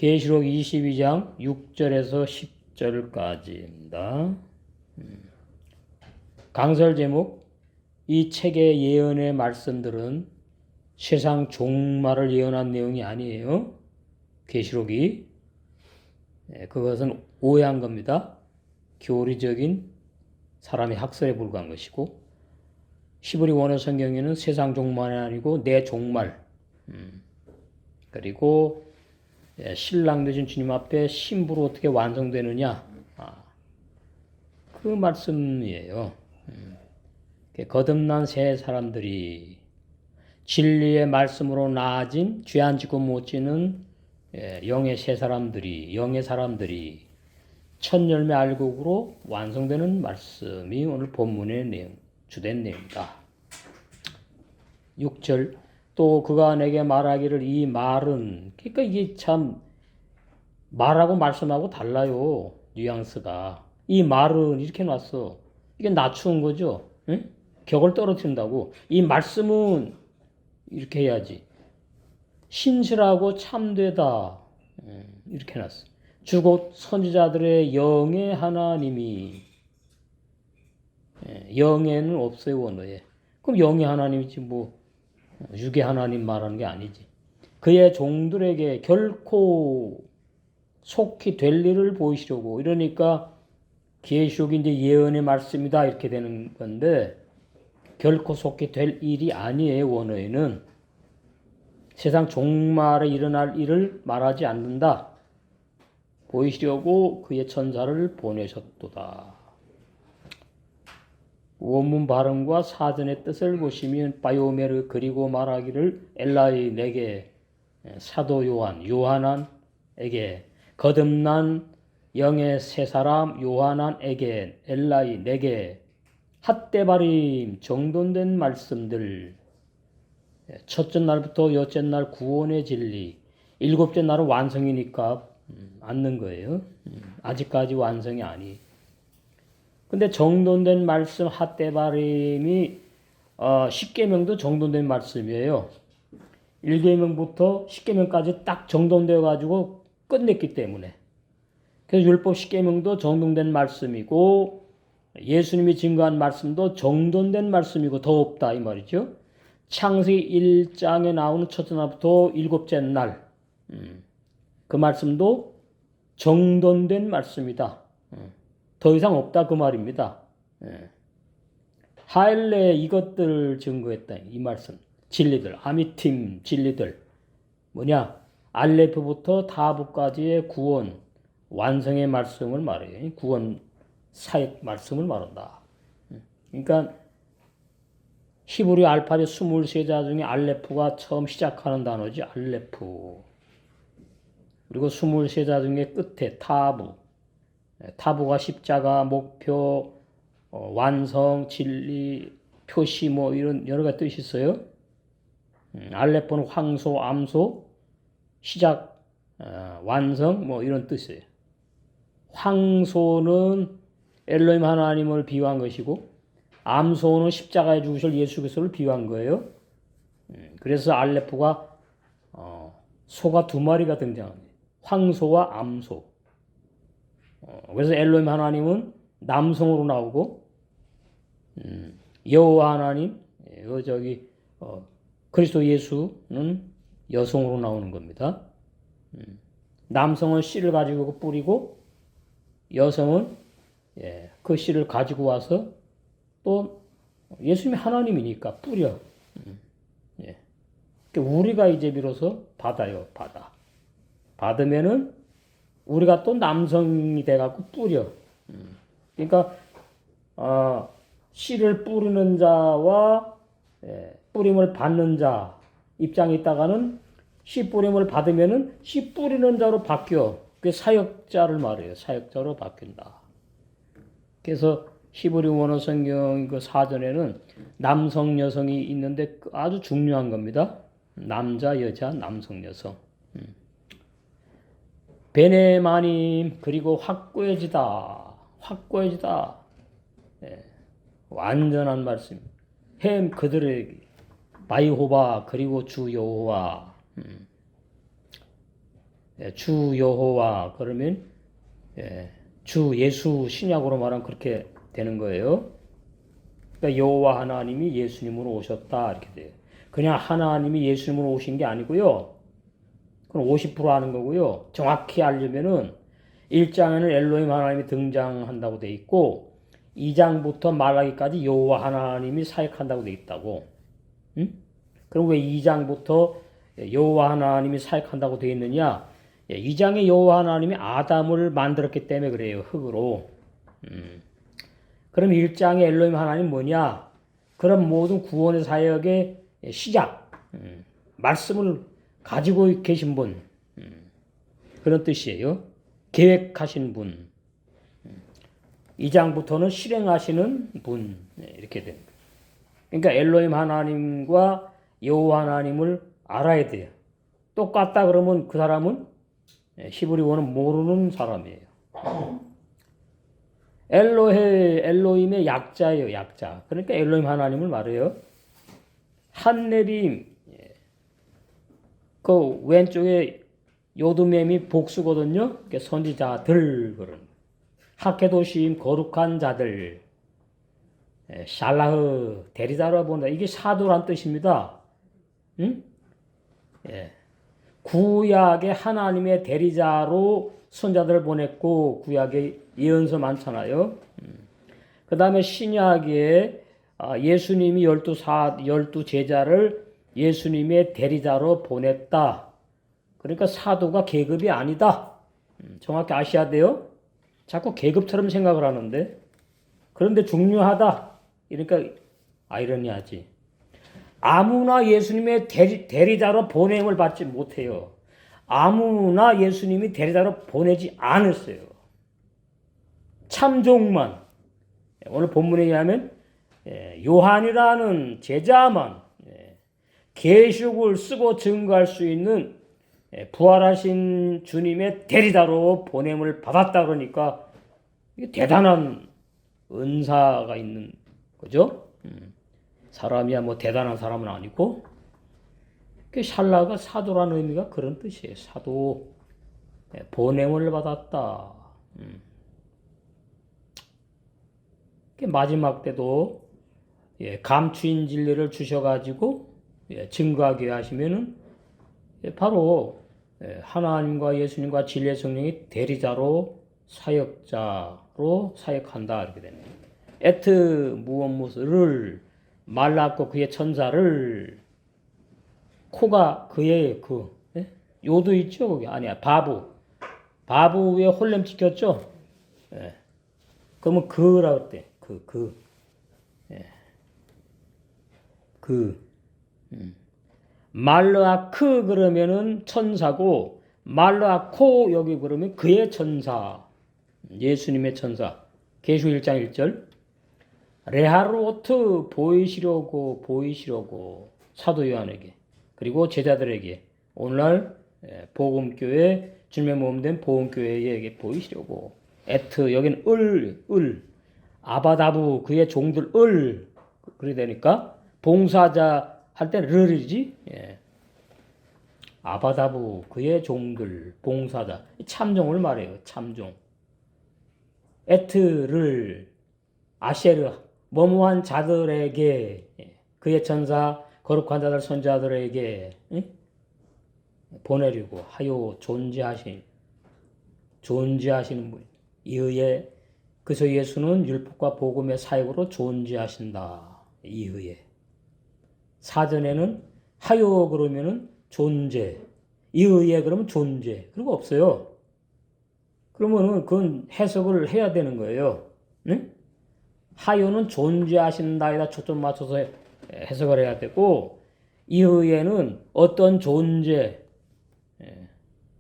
계시록 22장 6절에서 10절까지입니다. 강설 제목: 이 책의 예언의 말씀들은 세상 종말을 예언한 내용이 아니에요. 계시록이 그것은 오해한 겁니다. 교리적인 사람의 학설에 불과한 것이고, 히브리 원어 성경에는 세상 종말이 아니고 내 종말, 그리고 신랑 되신 주님 앞에 신부로 어떻게 완성되느냐, 그 말씀이에요. 거듭난 새 사람들이 진리의 말씀으로 나아진 죄 안 짓고 못 지는 영의 새 사람들이, 영의 사람들이 첫 열매 알곡으로 완성되는 말씀이 오늘 본문의 내용, 주된 내용이다. 6절: 또 그가 내게 말하기를, 이 말은, 그러니까 이게 참 말하고 말씀하고 달라요. 뉘앙스가. 이 말은 이렇게 놨어. 이게 낮추는 거죠. 응? 격을 떨어뜨린다고. 이 말씀은 이렇게 해야지. 신실하고 참되다. 이렇게 놨어. 주곧 선지자들의 영의 하나님이, 영에는 없어요, 원어에. 그럼 영의 하나님이지 뭐 육의 하나님 말하는 게 아니지. 그의 종들에게 결코 속히 될 일을 보이시려고. 이러니까 계시록이 이제 예언의 말씀이다 이렇게 되는 건데, 결코 속히 될 일이 아니에요. 원어에는 세상 종말에 일어날 일을 말하지 않는다. 보이시려고 그의 천사를 보내셨도다. 원문 발음과 사전의 뜻을 보시면 바이오메르 그리고 말하기를, 엘라이 내게, 사도 요한 요하난에게, 거듭난 영의 새 사람 요하난에게, 엘라이 내게 핫데바림 정돈된 말씀들, 첫째 날부터 여째 날 구원의 진리, 일곱째 날은 완성이니까 않는 거예요. 아직까지 완성이 아니. 근데 정돈된 말씀 핫데바림이 10계명도 정돈된 말씀이에요. 1계명부터 10계명까지 딱 정돈되어 가지고 끝냈기 때문에. 그래서 율법 10계명도 정돈된 말씀이고, 예수님이 증거한 말씀도 정돈된 말씀이고, 더 없다 이 말이죠. 창세기 1장에 나오는 첫째 날부터 일곱째 날, 그 말씀도 정돈된 말씀이다. 더 이상 없다 그 말입니다. 하일레 이것들을 증거했다 이 말씀. 진리들, 아미팀 진리들 뭐냐? 알레프부터 타부까지의 구원 완성의 말씀을 말해요. 구원 사역 말씀을 말한다. 그러니까 히브리 알파벳 23자 중에 알레프가 처음 시작하는 단어지. 알레프. 그리고 23자 중에 끝에 타부. 타부가 십자가, 목표, 완성, 진리, 표시 뭐 이런 여러 가지 뜻이 있어요. 알레프는 황소, 암소, 시작, 완성 뭐 이런 뜻이에요. 황소는 엘로힘 하나님을 비유한 것이고, 암소는 십자가에 죽으실 예수 그리스도를 비유한 거예요. 그래서 알레프가 소가 두 마리가 등장합니다. 황소와 암소. 그래서 엘로힘 하나님은 남성으로 나오고, 여호와 하나님, 그리스도 예수는 여성으로 나오는 겁니다. 남성은 씨를 가지고 뿌리고, 여성은 그 씨를 가지고 와서 또 예수님이 하나님이니까 뿌려. 우리가 이제 비로소 받아요, 받으면은 우리가 또 남성이 돼갖고 뿌려. 그러니까 씨를 뿌리는 자와 뿌림을 받는 자 입장에 있다가는 씨 뿌림을 받으면은 씨 뿌리는 자로 바뀌어. 그게 사역자를 말해요. 사역자로 바뀐다. 그래서 히브리 원어 성경 그 사전에는 남성 여성이 있는데 아주 중요한 겁니다. 남자 여자 남성 여성. 베네마님 그리고 확고해지다. 완전한 말씀. 햄 그들에게 바이호바 그리고 주 여호와. 주 여호와 그러면 주 예수 신약으로 말하면 그렇게 되는 거예요. 그러니까 여호와 하나님이 예수님으로 오셨다 이렇게 돼요. 그냥 하나님이 예수님으로 오신 게 아니고요. 그건 50% 하는 거고요. 정확히 알려면은 1장에는 엘로힘 하나님이 등장한다고 돼 있고 2장부터 말라기까지 여호와 하나님이 사역한다고 돼 있다고. 응? 그럼 왜 2장부터 여호와 하나님이 사역한다고 돼 있느냐? 2장에 여호와 하나님이 아담을 만들었기 때문에 그래요. 흙으로. 그럼 1장에 엘로힘 하나님 뭐냐? 그럼 모든 구원의 사역의 시작, 말씀을 가지고 계신 분, 그런 뜻이에요. 계획하신 분. 2장부터는 실행하시는 분, 이렇게 됩니다. 그러니까 엘로힘 하나님과 여호와 하나님을 알아야 돼요. 똑같다 그러면 그 사람은 히브리어는 모르는 사람이에요. 엘로힘의 약자예요, 약자. 그러니까 엘로힘 하나님을 말해요. 한네림, 그 왼쪽에 요드맴이 복수거든요. 선지자들 그런. 하케도심 거룩한 자들, 샬라흐 대리자로 본다. 이게 사도란 뜻입니다. 응? 구약의 하나님의 대리자로 선자들을 보냈고 구약의 예언서 많잖아요. 그 다음에 신약에 예수님이 12 제자를 예수님의 대리자로 보냈다. 그러니까 사도가 계급이 아니다. 정확히 아셔야 돼요. 자꾸 계급처럼 생각을 하는데 그런데 중요하다. 그러니까 아이러니하지. 아무나 예수님의 대리자로 보냄을 받지 못해요. 아무나 예수님이 대리자로 보내지 않았어요. 참종만. 오늘 본문에 의하면 요한이라는 제자만 계시록을 쓰고 증거할 수 있는 부활하신 주님의 대리자로 보냄을 받았다 그러니까 이게 대단한 은사가 있는 거죠. 사람이야 뭐 대단한 사람은 아니고 샬라가 사도라는 의미가 그런 뜻이에요. 사도, 보냄을 받았다. 마지막 때도 감추인 진리를 주셔가지고 증거하게 하시면은 바로 하나님과 예수님과 진리의 성령이 대리자로 사역자로 사역한다 이렇게 되네요. 에트 무엇무엇을 말랐고 그의 천사를 코가 그의 요도 있죠 거기 아니야 바부 위에 홀렘 찍혔죠. 그러면 그라고 때 말르아크 그러면은 천사고 말르아코 여기 그러면 그의 천사 예수님의 천사 계시록 1장 1절 레하르오트 보이시려고 사도 요한에게 그리고 제자들에게 오늘날 복음교회 주님의 몸된 복음교회에게 보이시려고 에트 여기는 을 아바다부 그의 종들 그래 되니까 봉사자 할 때는 르이지 아바다부 그의 종들 봉사자 참종을 말해요. 참종 에트를 아셰르 뭐뭐한 자들에게 그의 천사 거룩한 자들 선자들에게 보내려고 하여 존재하시는 분 이의에 그래서 예수는 율법과 복음의 사역으로 존재하신다. 이의에 사전에는 하여 그러면은 존재 이의에 그러면 존재 그리고 없어요. 그러면은 그건 해석을 해야 되는 거예요. 응? 하여는 존재하신다에다 초점 맞춰서 해석을 해야 되고 이의에는 어떤 존재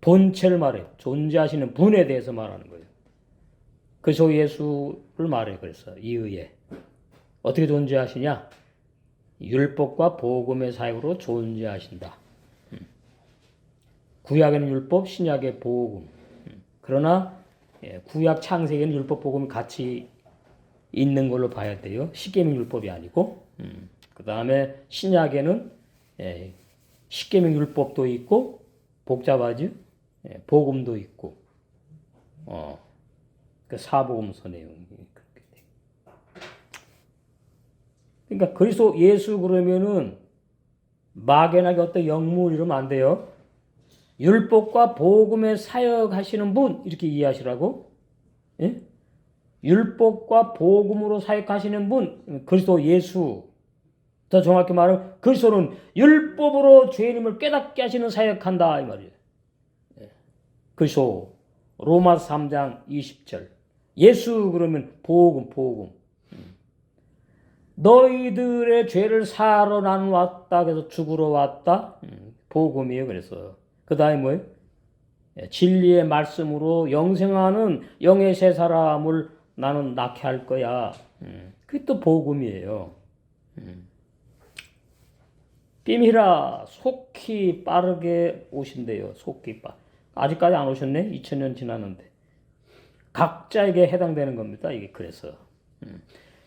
본체를 말해요. 존재하시는 분에 대해서 말하는 거예요. 그래서 예수를 말해요. 그래서 이의에 어떻게 존재하시냐? 율법과 복음의 사역으로 존재하신다. 구약에는 율법, 신약의 복음. 그러나 구약 창세기에는 율법, 복음이 같이 있는 걸로 봐야 돼요. 십계명 율법이 아니고. 그 다음에 신약에는 십계명 율법도 있고 복잡하죠. 복음도 있고, 그 사복음서 내용이 그렇게 돼. 그러니까 그리스도 예수 그러면은 막연하게 어떤 영물 이러면 안 돼요. 율법과 복음에 사역하시는 분 이렇게 이해하시라고. 예? 율법과 복음으로 사역하시는 분 그리스도 예수. 더 정확히 말하면 그리스도는 율법으로 죄인임을 깨닫게 하시는 사역한다 이 말이에요. 그리스도 로마서 3장 20절. 예수 그러면 복음. 너희들의 죄를 사러 나는 왔다. 그래서 죽으러 왔다. 복음이에요. 그래서 그 다음에 뭐예요? 진리의 말씀으로 영생하는 영의 새 사람을 나는 낳게 할 거야. 그게 또 복음이에요. 삐미라 속히 빠르게 오신대요. 속히 아직까지 안 오셨네? 2000년 지났는데. 각자에게 해당되는 겁니다. 이게 그래서.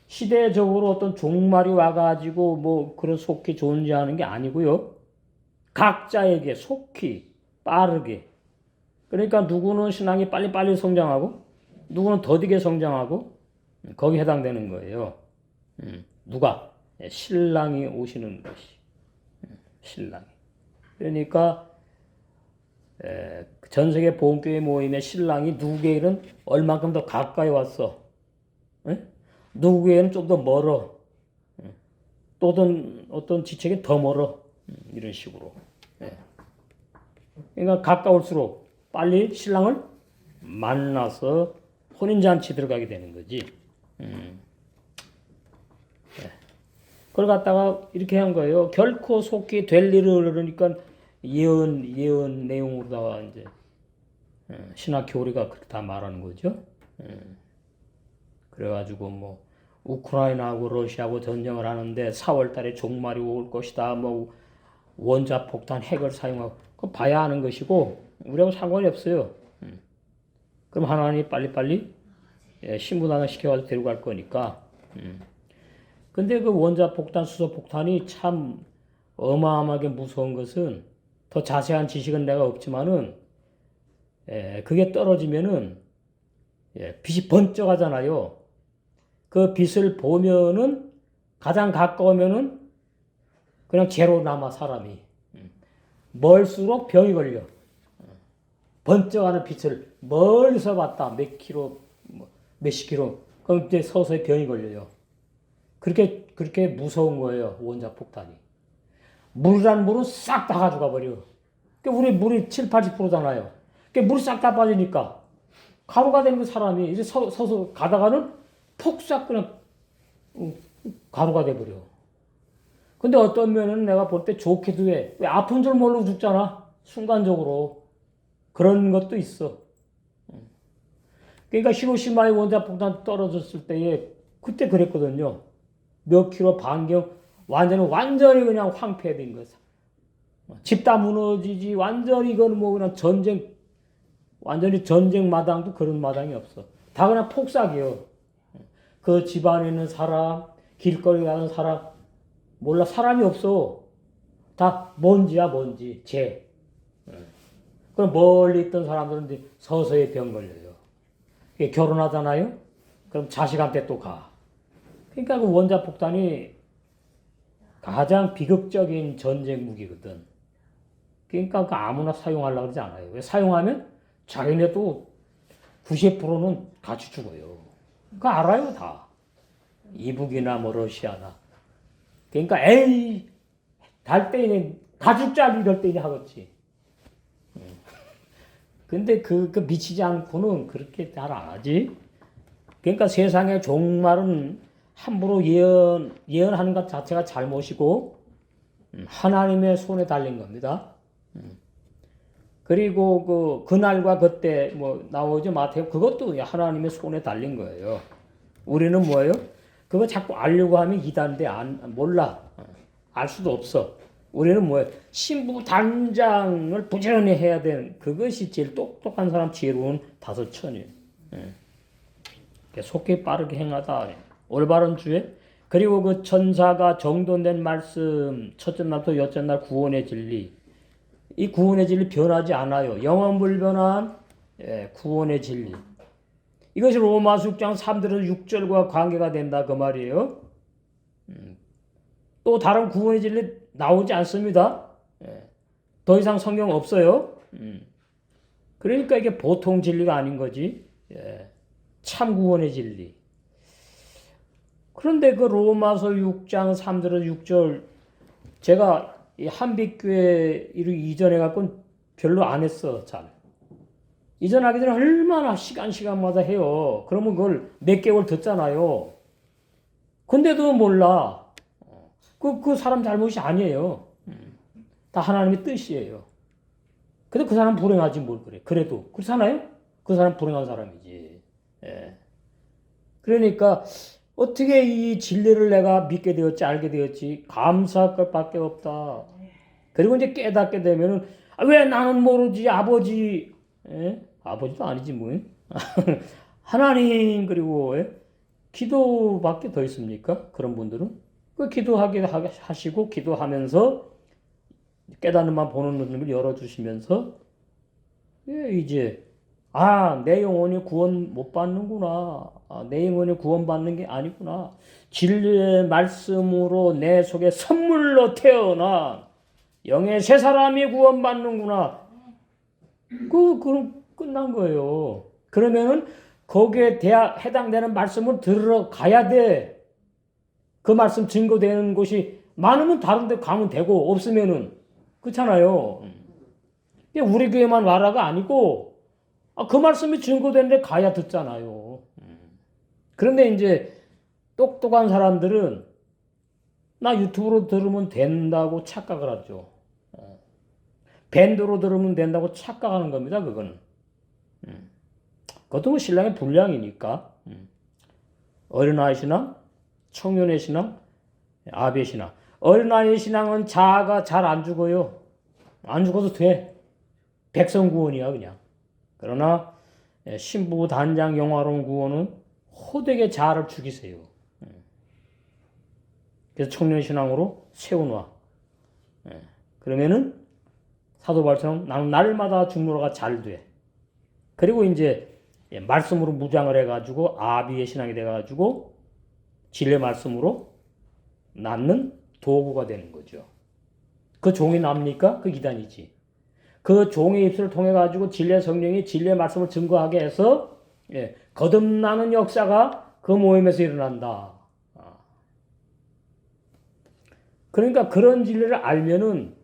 시대적으로 어떤 종말이 와가지고 뭐 그런 속히 존재하는 게 아니고요. 각자에게 속히 빠르게. 그러니까 누구는 신앙이 빨리빨리 성장하고 누구는 더디게 성장하고 거기에 해당되는 거예요. 누가? 신랑이 오시는 것이. 신랑이. 그러니까 전 세계 복음교회 모임의 신랑이 누구에게는 얼만큼 더 가까이 왔어. 누구에게는 좀 더 멀어. 또 어떤 지책이 더 멀어. 이런 식으로. 그러니까 가까울수록 빨리 신랑을 만나서 혼인잔치 들어가게 되는 거지. 그걸 갖다가 이렇게 한 거예요. 결코 속히 될 일을 그러니까 예언 내용으로다가 이제 신학 교리가 그렇게 다 말하는 거죠. 그래가지고 뭐 우크라이나하고 러시아하고 전쟁을 하는데 4월달에 종말이 올 것이다. 뭐 원자 폭탄 핵을 사용하고 그거 봐야 하는 것이고 우리하고 상관이 없어요. 그럼 하나님이 빨리빨리 신분하나 시켜가지고 데려갈 거니까. 근데 그 원자 폭탄, 수소 폭탄이 참 어마어마하게 무서운 것은 더 자세한 지식은 내가 없지만은 그게 떨어지면은 빛이 번쩍하잖아요. 그 빛을 보면은 가장 가까우면은 그냥 제로 남아 사람이. 멀수록 병이 걸려. 번쩍하는 빛을 멀리서 봤다. 몇 킬로, 몇십 킬로. 그럼 이제 서서히 병이 걸려요. 그렇게 무서운 거예요. 원자 폭탄이. 물이란 물은 싹 다 가져가 버려. 우리 물이 7, 80%잖아요. 물이 싹 다 빠지니까 가루가 되는 그 사람이 이제 서서 가다가는 폭삭 그냥 가루가 돼 버려. 근데 어떤 면은 내가 볼 때 좋기도 해. 왜 아픈 줄 모르고 죽잖아. 순간적으로. 그런 것도 있어. 그러니까 히로시마의 원자폭탄 떨어졌을 때에 그때 그랬거든요. 몇 킬로 반경 완전히 그냥 황폐된 거야. 집 다 무너지지 완전히 이건 뭐 그냥 완전히 전쟁 마당도 그런 마당이 없어. 다 그냥 폭삭이요. 그 집안에 있는 사람, 길거리 가는 사람 몰라 사람이 없어. 다 먼지야 먼지, 재. 그럼 멀리 있던 사람들은 이제 서서히 병 걸려요. 결혼하잖아요. 그럼 자식한테 또 가. 그러니까 그 원자 폭탄이 가장 비극적인 전쟁 무기거든. 그러니까 아무나 사용하려고 그러지 않아요. 왜 사용하면 자기네도 90%는 같이 죽어요. 그거 알아요 다. 이북이나 뭐 러시아나. 그러니까 에이 달 때는 다 죽자 이럴 때는 하겠지. 근데 그 미치지 않고는 그렇게 잘 안 하지. 그러니까 세상의 종말은 함부로 예언하는 것 자체가 잘못이고 하나님의 손에 달린 겁니다. 그리고 그날과 그때 뭐 나오죠 마태복음 그것도 하나님의 손에 달린 거예요. 우리는 뭐예요? 그거 자꾸 알려고 하면 이단데 몰라. 알 수도 없어. 우리는 뭐예요? 신부 단장을 부지런히 해야 되는 그것이 제일 똑똑한 사람 지혜로운 다섯천이에요. 속히 빠르게 행하다. 올바른 주에 그리고 그 천사가 정돈된 말씀 첫째 날부터 여째 날 구원의 진리 이 구원의 진리 변하지 않아요. 영원불변한 구원의 진리. 이것이 로마서 6장 3절에서 6절과 관계가 된다 그 말이에요. 또 다른 구원의 진리 나오지 않습니다. 더 이상 성경 없어요. 그러니까 이게 보통 진리가 아닌 거지. 참 구원의 진리. 그런데 그 로마서 6장 3절에서 6절 제가 이 한빛교회 이전에 갖고는 별로 안 했어. 잘. 이전하기 전에 얼마나 시간마다 해요. 그러면 그걸 몇 개월 듣잖아요. 근데도 몰라. 그 사람 잘못이 아니에요. 다 하나님의 뜻이에요. 근데 그 사람 불행하지 뭘 그래. 그래도 그렇잖아요? 그 사람 불행한 사람이지. 그러니까 어떻게 이 진리를 내가 믿게 되었지, 알게 되었지, 감사할 것밖에 없다. 그리고 이제 깨닫게 되면은, 왜 나는 모르지, 아버지, 아버지도 아니지, 뭐. 하나님, 그리고, 기도밖에 더 있습니까? 그런 분들은? 그 기도하게 하시고, 기도하면서, 깨닫는 만 보는 눈을 열어주시면서, 이제, 내 영혼이 구원 못 받는구나. 내 영혼이 구원받는 게 아니구나. 진리의 말씀으로 내 속에 선물로 태어나 영의 새 사람이 구원받는구나. 그럼 끝난 거예요. 그러면은 거기에 해당되는 말씀을 들어가야 돼. 그 말씀 증거되는 곳이 많으면 다른 데 가면 되고 없으면은 그렇잖아요. 우리 교회만 와라가 아니고 그 말씀이 증거된 데 가야 듣잖아요. 그런데 이제 똑똑한 사람들은 나 유튜브로 들으면 된다고 착각을 하죠. 밴드로 들으면 된다고 착각하는 겁니다. 그거는. 그것도 뭐 신랑의 분량이니까. 어린아이 신앙, 청년의 신앙, 아비의 신앙. 어린아이의 신앙은 자아가 잘 안 죽어요. 안 죽어도 돼. 백성구원이야 그냥. 그러나 신부 단장 영화로운 구원은 호되게 자아를 죽이세요. 그래서 청년신앙으로 세워놔. 그러면은 사도 바울처럼 나는 날마다 죽노라가 잘 돼. 그리고 이제 말씀으로 무장을 해가지고 아비의 신앙이 돼가지고 진리의 말씀으로 낳는 도구가 되는 거죠. 그 종이 납니까? 그 이단이지. 그 종의 입술을 통해 가지고 진리의 성령이 진리의 말씀을 증거하게 해서 거듭나는 역사가 그 모임에서 일어난다. 그러니까 그런 진리를 알면은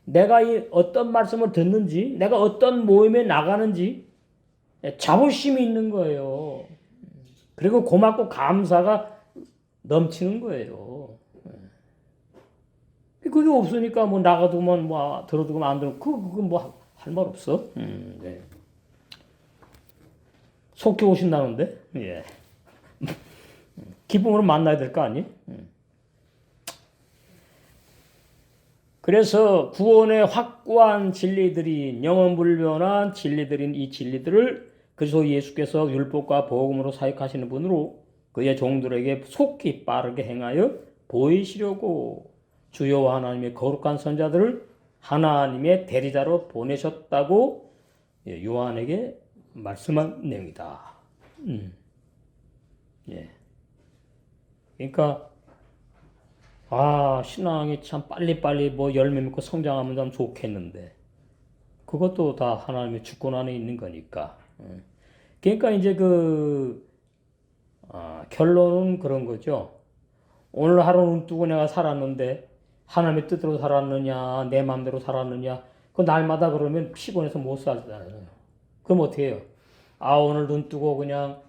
내가 이 어떤 말씀을 듣는지, 내가 어떤 모임에 나가는지 자부심이 있는 거예요. 그리고 고맙고 감사가 넘치는 거예요. 그게 없으니까 뭐 나가도만 뭐 들어두고 안 들어 그거 뭐 할 말 없어. 네. 속히 오신다는데, 기쁨으로 만나야 될 거 아니? 그래서 구원의 확고한 진리들이 영원불변한 진리들인 이 진리들을 그리스도 예수께서 율법과 복음으로 사역하시는 분으로 그의 종들에게 속히 빠르게 행하여 보이시려고 주여 하나님의 거룩한 선자들을 하나님의 대리자로 보내셨다고 요한에게 말씀한 내용이다. 그러니까 신앙이 참 빨리빨리 뭐 열매 맺고 성장하면 참 좋겠는데 그것도 다 하나님의 주권 안에 있는 거니까. 그러니까 이제 결론은 그런 거죠. 오늘 하루 눈 뜨고 내가 살았는데 하나님의 뜻대로 살았느냐 내 마음대로 살았느냐 그 날마다 그러면 피곤해서 못 살잖아요. 그럼 어떻게 해요? 오늘 눈 뜨고 그냥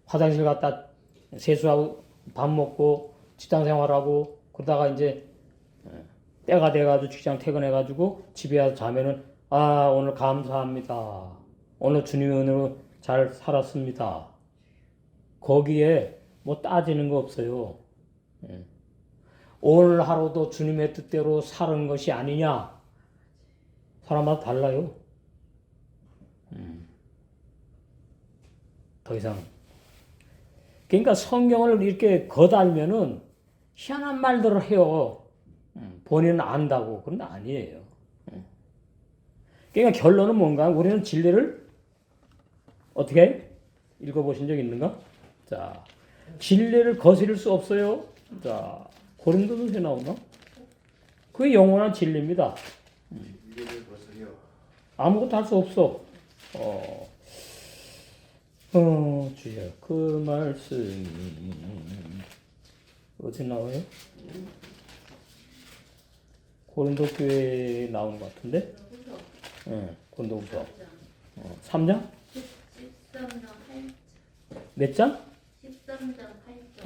화장실 갔다 세수하고 밥 먹고 직장 생활하고 그러다가 이제 때가 돼가지고 직장 퇴근해가지고 집에 와서 자면은 오늘 감사합니다. 오늘 주님의 은혜로 잘 살았습니다. 거기에 뭐 따지는 거 없어요. 오늘 하루도 주님의 뜻대로 사는 것이 아니냐? 사람마다 달라요. 더 이상. 그러니까 성경을 이렇게 거달면은 희한한 말들을 해요. 본인은 안다고. 그건 아니에요. 그러니까 결론은 뭔가? 우리는 진리를 어떻게 읽어보신 적 있는가? 자, 진리를 거스릴 수 없어요. 자, 고린도전서에 나오나? 그게 영원한 진리입니다. 아무것도 할 수 없어. 주여, 그 말씀이 어디 나와요? 고린도 교회에 나오는 것 같은데? 고린도후서 3장? 13장 8절. 몇 장? 13장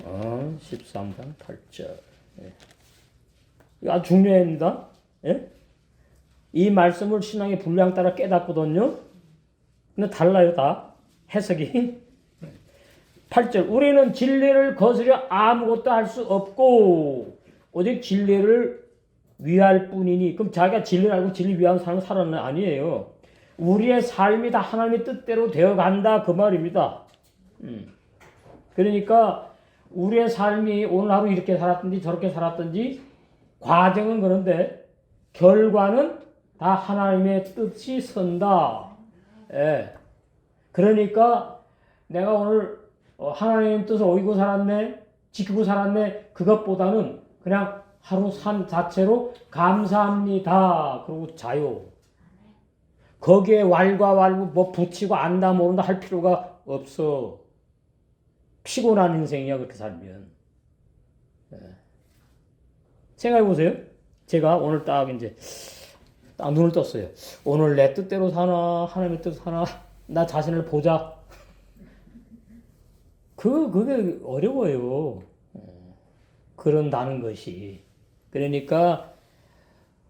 8절. 13장 8절. 예. 이거 아주 중요합니다. 예? 이 말씀을 신앙의 분량 따라 깨닫거든요. 근데 달라요, 다. 해석이. 8절. 우리는 진리를 거스려 아무것도 할 수 없고, 오직 진리를 위할 뿐이니. 그럼 자기가 진리를 알고 진리 위한 사람은 살아는 아니에요. 우리의 삶이 다 하나님의 뜻대로 되어간다. 그 말입니다. 그러니까, 우리의 삶이 오늘 하루 이렇게 살았든지 저렇게 살았든지, 과정은 그런데, 결과는 다 하나님의 뜻이 선다. 예. 그러니까 내가 오늘 하나님 뜻을 어기고 살았네, 지키고 살았네, 그것보다는 그냥 하루 산 자체로 감사합니다. 그리고 자요. 거기에 왈가왈부 뭐 붙이고 안다 모른다 할 필요가 없어. 피곤한 인생이야 그렇게 살면. 예. 생각해 보세요. 제가 오늘 딱 눈을 떴어요. 오늘 내 뜻대로 사나 하나님의 뜻 사나 나 자신을 보자. 그게 어려워요. 그런다는 것이. 그러니까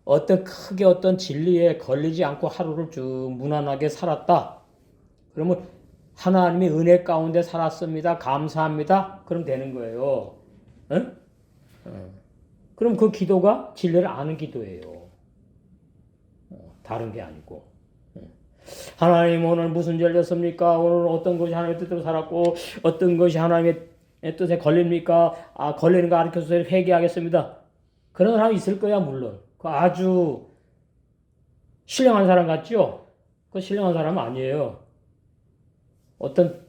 크게 어떤 진리에 걸리지 않고 하루를 쭉 무난하게 살았다. 그러면 하나님의 은혜 가운데 살았습니다. 감사합니다. 그럼 되는 거예요. 응? 그럼 그 기도가 진리를 아는 기도예요. 다른 게 아니고. 하나님 오늘 무슨 죄를 졌습니까? 오늘 어떤 것이 하나님의 뜻대로 살았고 어떤 것이 하나님의 뜻에 걸립니까? 걸리는 거 가르쳐서 회개하겠습니다. 그런 사람이 있을 거야 물론. 그 아주 신령한 사람 같죠? 그 신령한 사람은 아니에요. 어떤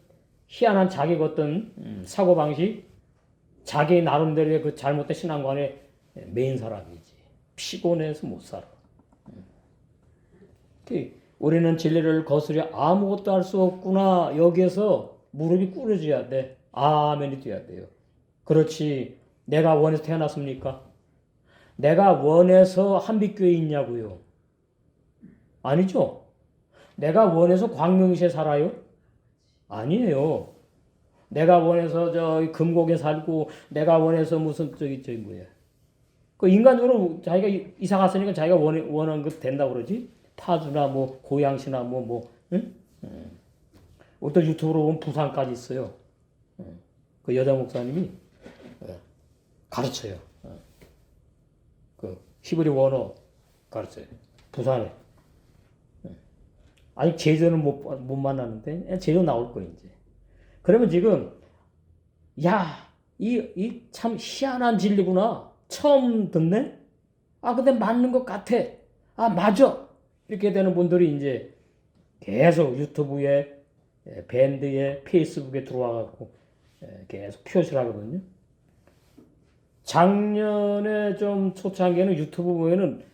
희한한 자기 어떤 사고방식, 자기 나름대로의 그 잘못된 신앙관에 매인 사람이지. 피곤해서 못 살아. 우리는 진리를 거스려 아무것도 할 수 없구나. 여기에서 무릎이 꿇어져야 돼. 아멘이 돼야 돼요. 그렇지. 내가 원해서 태어났습니까? 내가 원해서 한빛교회에 있냐고요? 아니죠. 내가 원해서 광명시에 살아요? 아니에요. 내가 원해서 금곡에 살고 내가 원해서 무슨 뭐야. 그 인간적으로 자기가 이사 갔으니까 자기가 원하는 거 된다고 그러지? 파주나 뭐 고양시나 응? 어떤 유튜브로 보면 부산까지 있어요. 그 여자 목사님이 가르쳐요. 그 히브리 원어 가르쳐요. 부산에. 아직 제주는 못 만났는데 제주 나올 거예요 이제. 그러면 지금 이 참 희한한 진리구나. 처음 듣네. 근데 맞는 것 같아. 맞아. 이렇게 되는 분들이 이제 계속 유튜브에, 밴드에, 페이스북에 들어와갖고 계속 표시를 하거든요. 작년에 좀 초창기에는 유튜브 보면은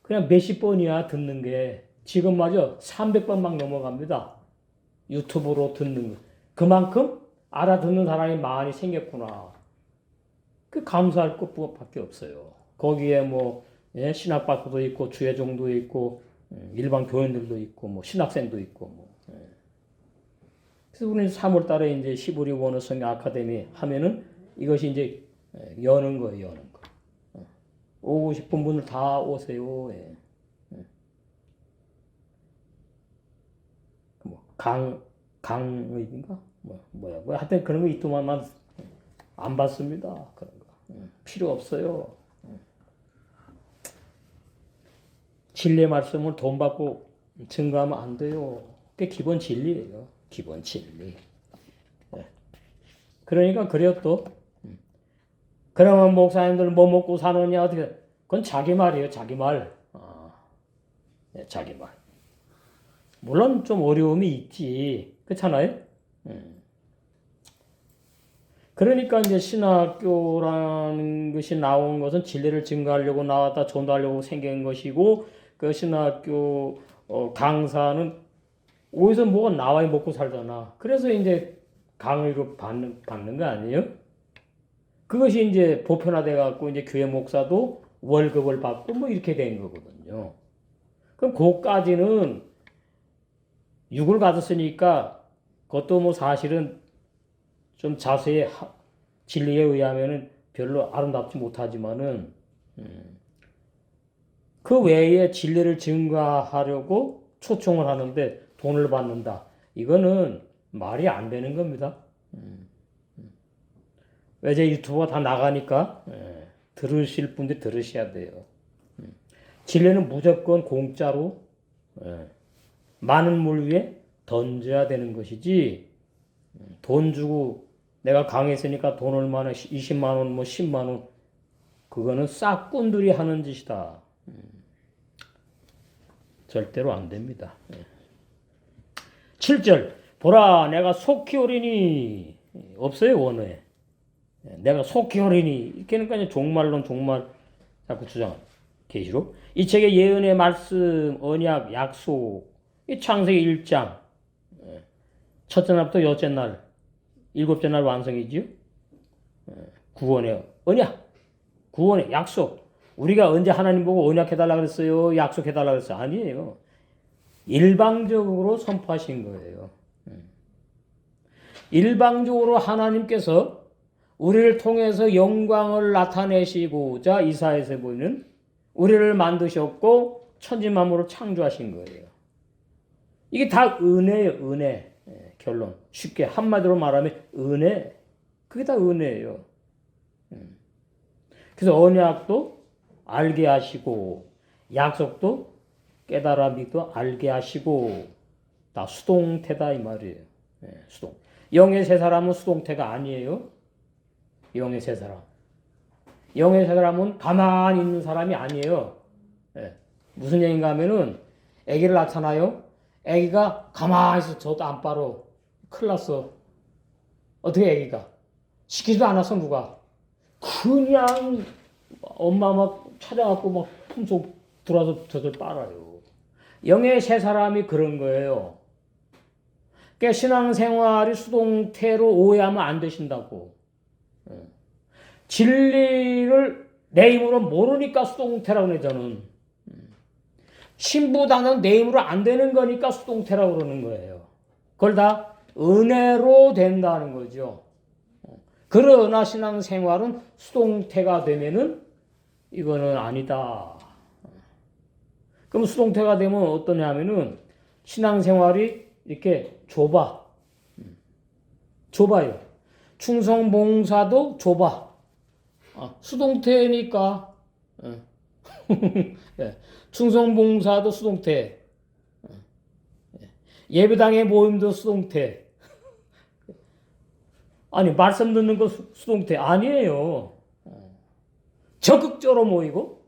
그냥 몇십 번이야 듣는 게. 지금 마저 300번 막 넘어갑니다. 유튜브로 듣는 거. 그만큼 알아듣는 사람이 많이 생겼구나. 그 감사할 것밖에 없어요. 거기에 신학박도 있고 주회종도 있고 일반 교인들도 있고 신학생도 있고 그래서 우리는 3월 달에 이제 시부리 원어 성경 아카데미 하면은 이것이 이제 여는 거예요, 여는 거. 오고 싶은 분들 다 오세요. 강의인가? 뭐야. 하여튼 그런 거 있더만만 안 받습니다. 그런 거. 필요 없어요. 진리의 말씀을 돈 받고 증거하면 안 돼요. 그게 기본 진리예요. 기본 진리. 그러니까 그래요 또. 그러면 목사님들 뭐 먹고 사느냐 어떻게? 그건 자기 말이에요, 자기 말. 네, 자기 말. 물론 좀 어려움이 있지. 그렇잖아요? 그러니까 이제 신학교라는 것이 나온 것은 진리를 증거하려고 나왔다 전도하려고 생긴 것이고 그 신학교 강사는 어디서 뭐가 나와야 먹고 살잖아. 그래서 이제 강의로 받는 거 아니에요? 그것이 이제 보편화돼 갖고 이제 교회 목사도 월급을 받고 뭐 이렇게 된 거거든요. 그럼 그까지는 육을 가졌으니까 그것도 뭐 사실은 좀 자세히 진리에 의하면은 별로 아름답지 못하지만은 그 외에 진리를 증거하려고 초청을 하는데 돈을 받는다. 이거는 말이 안 되는 겁니다. 왜 제 유튜브가 다 나가니까 들으실 분들 들으셔야 돼요. 진리는 무조건 공짜로 많은 물 위에 던져야 되는 것이지 돈 주고 내가 강의했으니까 돈 얼마나 20만 원, 뭐 10만 원 그거는 싹꾼들이 하는 짓이다. 절대로 안 됩니다. 7절 보라 내가 속히 오리니 없어요 원어에. 내가 속히 오리니 이렇게 하니까 종말론 종말 자꾸 주장 계시록 이 책의 예언의 말씀 언약 약속 이 창세기 1장 첫째 날부터 여섯째 날 일곱째 날 완성이지요. 구원의 언약 구원의 약속 우리가 언제 하나님 보고 언약해달라 그랬어요 약속해달라 그랬어요 아니에요. 일방적으로 선포하신 거예요. 일방적으로 하나님께서 우리를 통해서 영광을 나타내시고자 이사야에서 보이는 우리를 만드셨고 천지만물을 창조하신 거예요. 이게 다 은혜예요. 은혜. 결론. 쉽게 한마디로 말하면 은혜. 그게 다 은혜예요. 그래서 언약도 알게 하시고 약속도 깨달아 믿어 알게 하시고 다 수동태다 이 말이에요. 수동. 영의 세 사람은 수동태가 아니에요. 영의 세 사람. 영의 세 사람은 가만히 있는 사람이 아니에요. 무슨 얘기인가 하면은 아기를 낳잖아요. 아기가 가만히 있어 저도 안 빨어. 큰일 났어. 어떻게 아기가? 시키지도 않았어 누가. 그냥 엄마 막 찾아갖고 막 품속 들어와서 저들 빨아요. 영의 세 사람이 그런 거예요. 그러니까 신앙생활이 수동태로 오해하면 안 되신다고. 진리를 내 힘으로 모르니까 수동태라고 그래 저는. 신부단은 내 힘으로 안 되는 거니까 수동태라고 그러는 거예요. 그걸 다 은혜로 된다는 거죠. 그러나 신앙생활은 수동태가 되면은 이거는 아니다. 그럼 수동태가 되면 어떠냐면은 신앙생활이 이렇게 좁아요. 충성봉사도 좁아. 수동태니까. 충성봉사도 수동태. 예배당의 모임도 수동태. 아니 말씀 듣는 거 수동태 아니에요. 적극적으로 모이고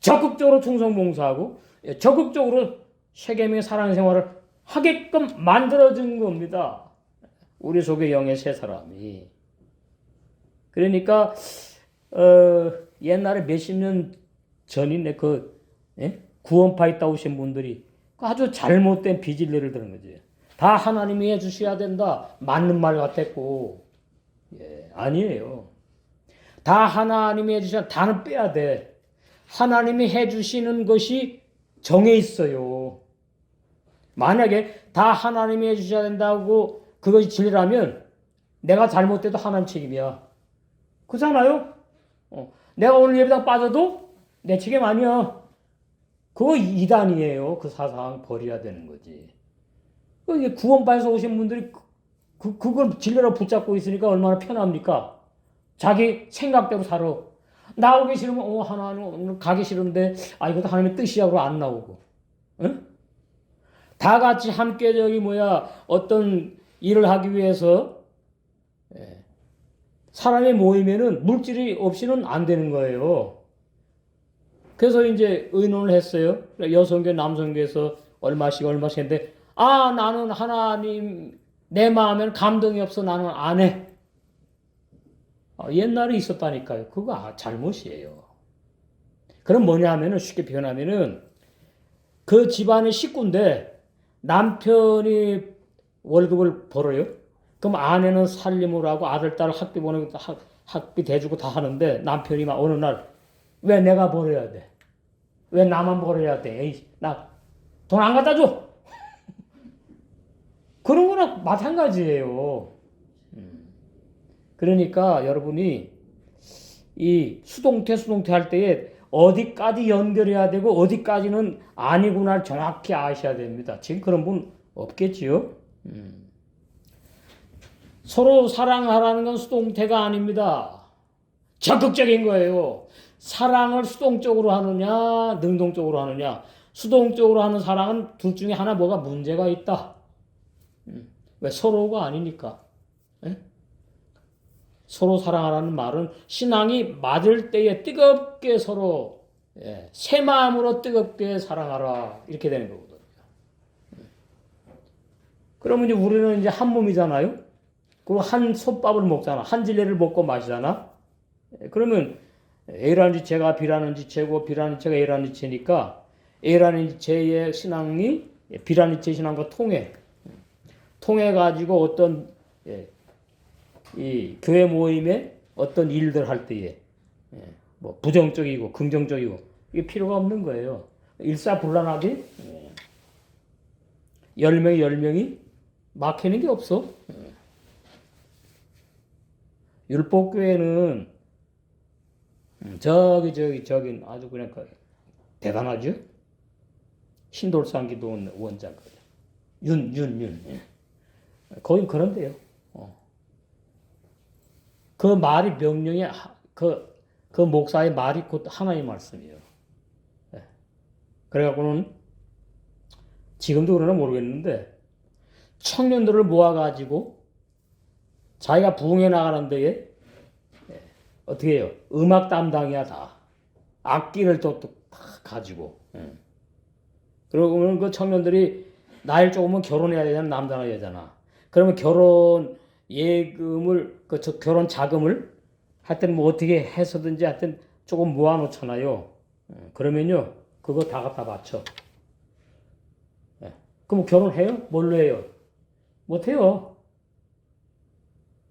적극적으로 충성봉사하고 적극적으로 세계명의 사랑 생활을 하게끔 만들어준 겁니다. 우리 속에 영의 세 사람이. 그러니까 옛날에 몇십 년 전인데 구원파 있다 오신 분들이 아주 잘못된 비진리를 드는 거지. 다 하나님이 해주셔야 된다. 맞는 말 같았고 아니에요. 다 하나님이 해주셔야 다는 빼야 돼. 하나님이 해주시는 것이 정해 있어요. 만약에 다 하나님이 해주셔야 된다고 그것이 진리라면 내가 잘못돼도 하나님 책임이야. 그렇잖아요? 내가 오늘 예배당 빠져도 내 책임 아니야. 그거 이단이에요. 그 사상 버려야 되는 거지. 구원파에서 오신 분들이 그걸 진리로 붙잡고 있으니까 얼마나 편합니까? 자기 생각대로 살아. 나오기 싫으면 하나님 오늘 가기 싫은데 이것도 하나님의 뜻이야 그러고 안 나오고. 응? 다 같이 함께 어떤 일을 하기 위해서 사람이 모이면은 물질이 없이는 안 되는 거예요. 그래서 이제 의논을 했어요. 여성교, 남성교에서 얼마씩 했는데, 나는 하나님, 내 마음에는 감동이 없어. 나는 안 해. 옛날에 있었다니까요. 그거 잘못이에요. 그럼 뭐냐 하면은, 쉽게 표현하면은, 그 집안의 식구인데, 남편이 월급을 벌어요. 그럼 아내는 살림을 하고 아들, 딸 학비 보내고 학비 대주고 다 하는데, 남편이 막 어느 날, 왜 내가 벌어야 돼? 왜 나만 벌어야 돼? 에이, 나 돈 안 갖다 줘! 그런 거랑 마찬가지예요. 그러니까 여러분이 이 수동태 할 때에 어디까지 연결해야 되고 어디까지는 아니구나 정확히 아셔야 됩니다. 지금 그런 분 없겠지요? 서로 사랑하라는 건 수동태가 아닙니다. 적극적인 거예요. 사랑을 수동적으로 하느냐, 능동적으로 하느냐. 수동적으로 하는 사랑은 둘 중에 하나 뭐가 문제가 있다. 왜? 서로가 아니니까. 에? 서로 사랑하라는 말은 신앙이 맞을 때에 뜨겁게 서로 새 마음으로 뜨겁게 사랑하라 이렇게 되는 거거든요. 그러면 이제 우리는 이제 한 몸이잖아요. 그리고 한 솥밥을 먹잖아. 한 질레를 먹고 마시잖아. 그러면 A라는 지체가 B라는 지체고 B라는 지체가 A라는 지체니까 A라는 지체의 신앙이 B라는 지체의 신앙과 통해 가지고 어떤 이 교회 모임에 어떤 일들 할 때에 뭐 부정적이고 긍정적이고 이게 필요가 없는 거예요. 일사불란하게 10명이 막히는 게 없어. 율법교회는 저기 아주 그냥 대단하죠. 신돌상기도 원장 윤 거긴 그런데요. 그 말이 명령이 그 목사의 말이 곧 하나의 말씀이에요. 그래갖고는 지금도 그러나 모르겠는데 청년들을 모아가지고 자기가 부흥해 나가는 데에 어떻게 해요? 음악 담당이야 다. 악기를 또 가지고. 그러고는 그 청년들이 나이 조금은 결혼해야 되잖아. 남자나 여자나. 그러면 결혼 예금을 결혼 자금을 하여튼 뭐 어떻게 해서든지 하여튼 조금 모아놓잖아요. 그러면요 그거 다 갖다 바쳐. 그럼 결혼해요? 뭘로 해요? 못해요.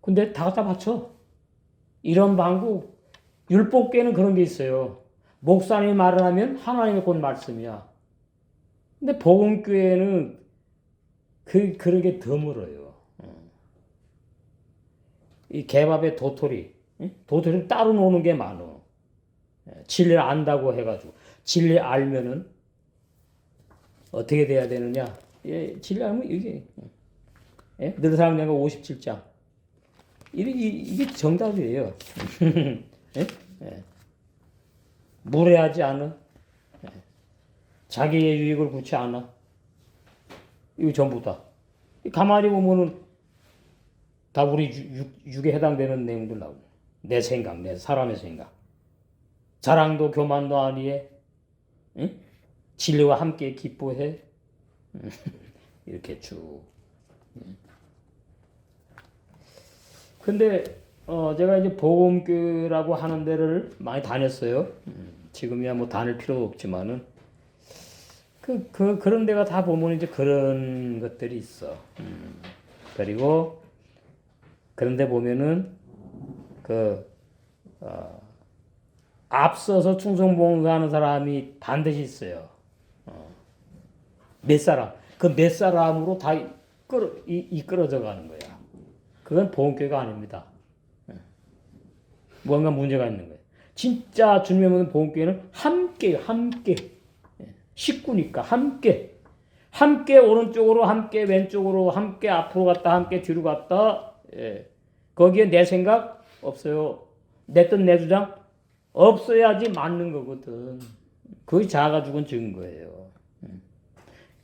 근데 다 갖다 바쳐. 이런 방구 율법계는 그런 게 있어요. 목사님이 말을 하면 하나님의 곧 말씀이야. 근데 복음교회는 그러게 드물어요. 이 개밥의 도토리 따로 노는 게 많어. 진리를 안다고 해가지고 진리 알면은 어떻게 돼야 되느냐? 진리 알면 이게 느르사람 57장 이게 정답이에요. 무례하지 않아. 자기의 유익을 구치 않아. 이거 전부다. 가만히 보면은 다 우리 육에 해당되는 내용들 나오고. 내 생각, 내 사람의 생각. 자랑도 교만도 아니에. 응? 진리와 함께 기뻐해. 이렇게 쭉. 근데 제가 이제 복음교회라고 하는 데를 많이 다녔어요. 지금이야 뭐 다닐 필요 없지만은 그런 데가 다 보면 이제 그런 것들이 있어. 그리고 그런 데 보면은 앞서서 충성봉사하는 사람이 반드시 있어요. 몇 사람. 그 몇 사람으로 다 이끌어져 가는 거야. 그건 복음교회가 아닙니다. 뭔가 문제가 있는 거예요. 진짜 주님의 모든 복음교회는 함께요. 함께. 식구니까 함께. 함께 오른쪽으로, 함께 왼쪽으로, 함께 앞으로 갔다, 함께 뒤로 갔다. 거기에 내 생각 없어요. 내 뜻, 내 주장 없어야지 맞는 거거든. 그것이 자아가 죽은 증거예요.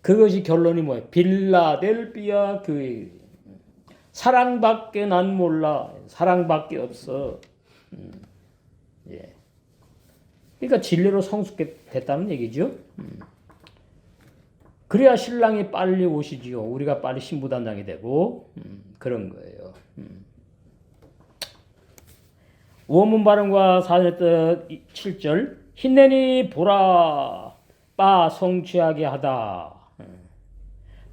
그것이 결론이 뭐예요? 빌라델비아 교회. 사랑밖에 난 몰라. 사랑밖에 없어. 그러니까 진리로 성숙게 됐다는 얘기죠. 그래야 신랑이 빨리 오시지요. 우리가 빨리 신부단장이 되고 그런 거예요. 원문 발음과 사전의 뜻 7절 힘내니 보라 빠 성취하게 하다.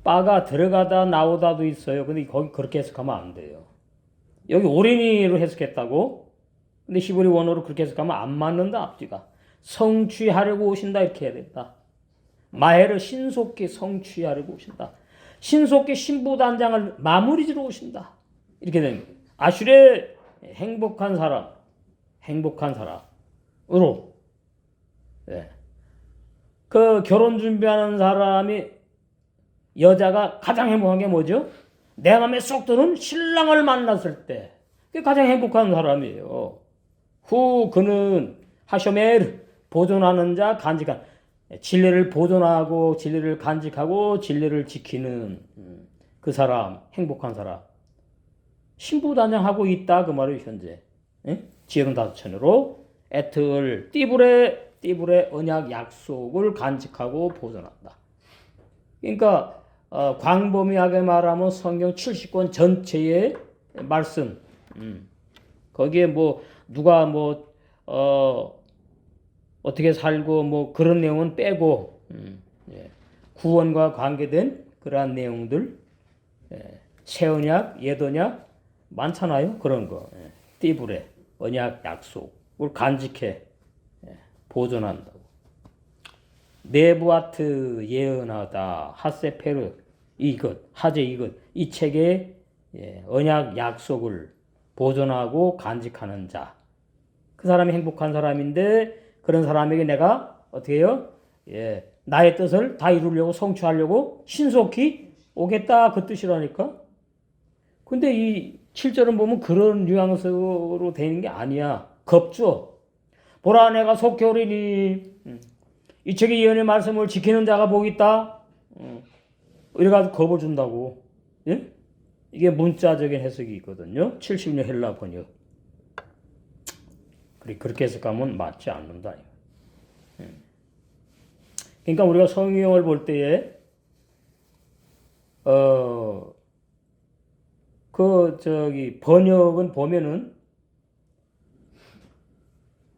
빠가 들어가다 나오다도 있어요. 근데 거기 그렇게 해석하면 안 돼요. 여기 오레니로 해석했다고? 근데 히브리 원어로 그렇게 해석하면 안 맞는다 앞뒤가. 성취하려고 오신다 이렇게 해야 된다. 마해를 신속히 성취하려고 오신다. 신속히 신부단장을 마무리 지러 오신다. 이렇게 되는 거예요. 아슈레 행복한 사람으로 네. 그 결혼 준비하는 사람이 여자가 가장 행복한 게 뭐죠? 내 마음에 쏙 드는 신랑을 만났을 때 그게 가장 행복한 사람이에요. 후 그는 하쇼멜 보존하는 자 간직한 진리를 보존하고 진리를 간직하고 진리를 지키는 그 사람 행복한 사람 신부단장하고 있다 그 말이에요. 현재 지혜로운 다섯천으로 에틀 띠불의 언약 약속을 간직하고 보존한다. 그러니까 광범위하게 말하면 성경 70권 전체의 말씀 거기에 뭐 누가 뭐 어떻게 살고 뭐 그런 내용은 빼고 구원과 관계된 그러한 내용들 새 언약, 옛 언약 많잖아요. 그런 거 띠불의 언약 약속을 간직해 보존한다고. 네부아트 예언하다 하세페르 이것 하제 이것 이 책의 언약 약속을 보존하고 간직하는 자 그 사람이 행복한 사람인데 그런 사람에게 내가 어떻게 해요? 나의 뜻을 다 이루려고 성취하려고 신속히 오겠다 그 뜻이라니까. 근데 이 7절은 보면 그런 뉘앙스로 되는 게 아니야. 겁죠. 보라 내가 속히 오리니 이 책의 예언의 말씀을 지키는 자가 복이 있다. 이래가지고 겁을 준다고. 예? 이게 문자적인 해석이 있거든요. 70년 헬라 번역. 그렇게 해석하면 맞지 않는다. 그러니까 우리가 성경을 볼 때에 번역은 보면은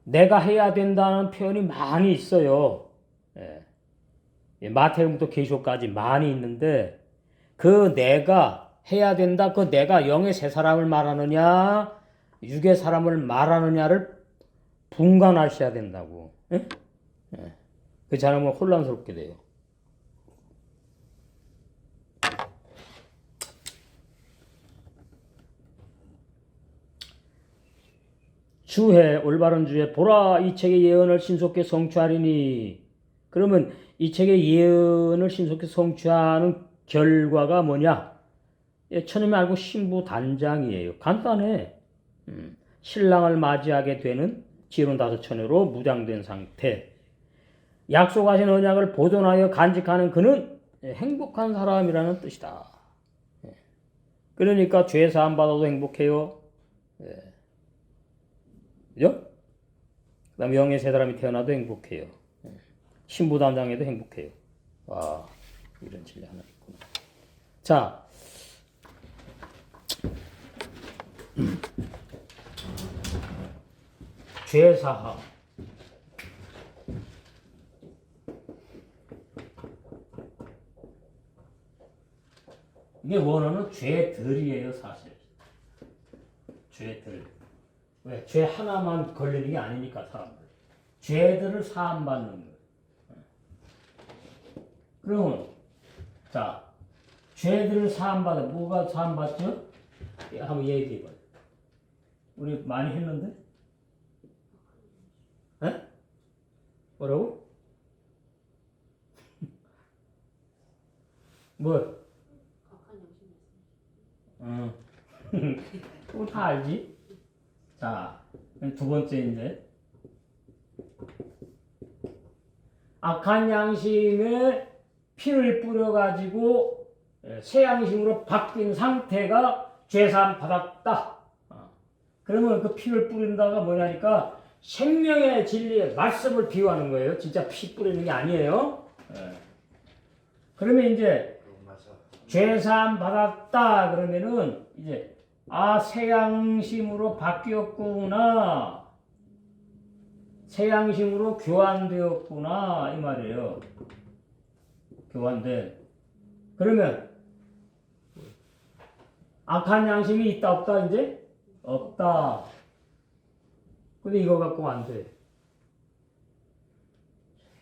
내가 해야 된다는 표현이 많이 있어요. 마태복음부터 계시록까지 많이 있는데 그 내가 해야 된다. 그 내가 영의 새 사람을 말하느냐 육의 사람을 말하느냐를 분간하셔야 된다고. 그 잘하면 혼란스럽게 돼요. 주해 올바른 주에 보라 이 책의 예언을 신속히 성취하리니 그러면 이 책의 예언을 신속히 성취하는 결과가 뭐냐? 처음에 알고 신부 단장이에요. 간단해. 신랑을 맞이하게 되는 지혜로운 다섯처녀로 무장된 상태. 약속하신 언약을 보존하여 간직하는 그는 행복한 사람이라는 뜻이다. 그러니까 죄 사함 받아도 행복해요. 그죠? 그 다음에 영의 새 사람이 태어나도 행복해요. 신부 단장에도 행복해요. 와, 이런 진리 하나 있구나. 자, 죄 사함. 이게 원어는 죄들이에요, 사실. 죄들. 왜? 죄 하나만 걸리는 게 아니니까, 사람들. 죄들을 사함받는 거예요. 그러면, 자, 죄들을 사함받아. 뭐가 사함받죠? 한번 얘기해봐요. 우리 많이 했는데? 에? 뭐라고? 뭐? 그거 다 알지? 자, 두 번째인데. 악한 양심에 피를 뿌려가지고 새 양심으로 바뀐 상태가 죄사함 받았다. 그러면 그 피를 뿌린다가 뭐냐니까 생명의 진리의 말씀을 비유하는 거예요. 진짜 피 뿌리는 게 아니에요. 예. 그러면 이제 죄사함 받았다 그러면은 이제 새 양심으로 바뀌었구나. 새 양심으로 교환되었구나 이 말이에요. 교환된. 그러면 악한 양심이 있다 없다 이제? 없다. 근데 이거 갖고 안 돼.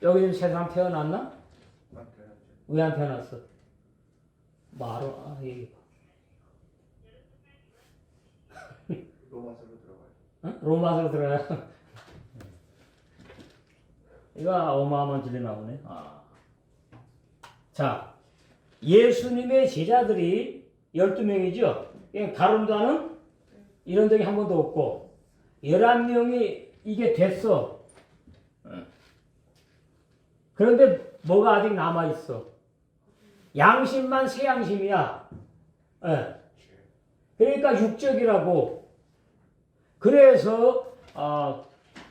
여기 새 사람 태어났나? 왜 안 태어났어? 말어. 얘기 봐. 로마서로 들어가요. 어? 로마서로 들어가요. 이거 어마어마한 진리 나오네. 자, 예수님의 제자들이 12명이죠. 가룟다는 이런 적이 한 번도 없고 11명이 이게 됐어. 그런데 뭐가 아직 남아있어. 양심만 새 양심이야. 그러니까 육적이라고. 그래서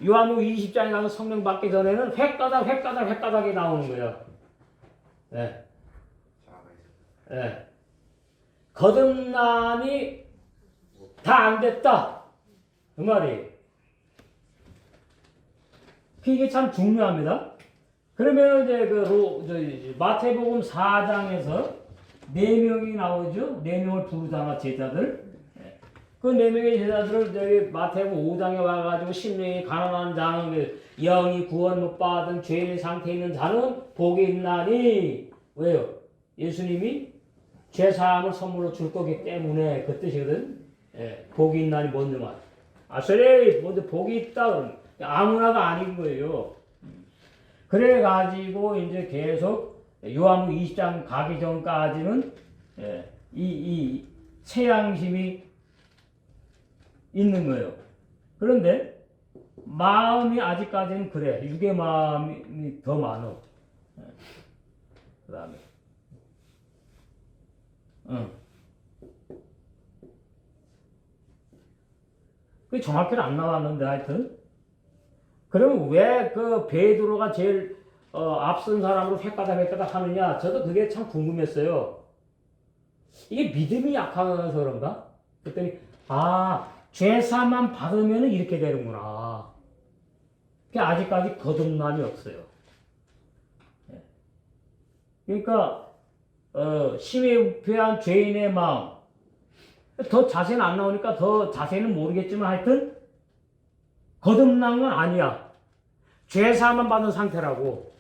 요한복음 20장에 가서 성령 받기 전에는 획가닥이 나오는 거예요. 거듭남이 다 안 됐다. 그 말이. 이게 참 중요합니다. 그러면 이제 마태복음 4장에서 4명이 나오죠. 4명을 부르잖아, 제자들. 그 4명의 제자들을 저기 마태복음 5장에 와가지고 심령이 가난한 자는 영이 구원 못 받은 죄인 상태에 있는 자는 복이 있나니. 왜요? 예수님이 죄사함을 선물로 줄 거기 때문에 그 뜻이거든. 복이 있나니 뭔지 말. 아세레 뭔데 복이 있다. 아무나가 아닌 거예요. 그래가지고 이제 계속 요한복음 20장 가기 전까지는 이 새 양심이 있는 거예요. 그런데 마음이 아직까지는 그래. 육의 마음이 더 많어. 그 다음에 그게 정확히는 안 나왔는데 하여튼 그러면 왜 그 베드로가 제일 앞선 사람으로 획가닥 하느냐? 저도 그게 참 궁금했어요. 이게 믿음이 약해서 그런가? 그랬더니 죄사만 받으면 이렇게 되는구나. 아직까지 거듭남이 없어요. 그러니까 심히 부패한 죄인의 마음. 더 자세는 안 나오니까 더 자세는 모르겠지만 하여튼 거듭난 건 아니야. 죄사만 받은 상태라고.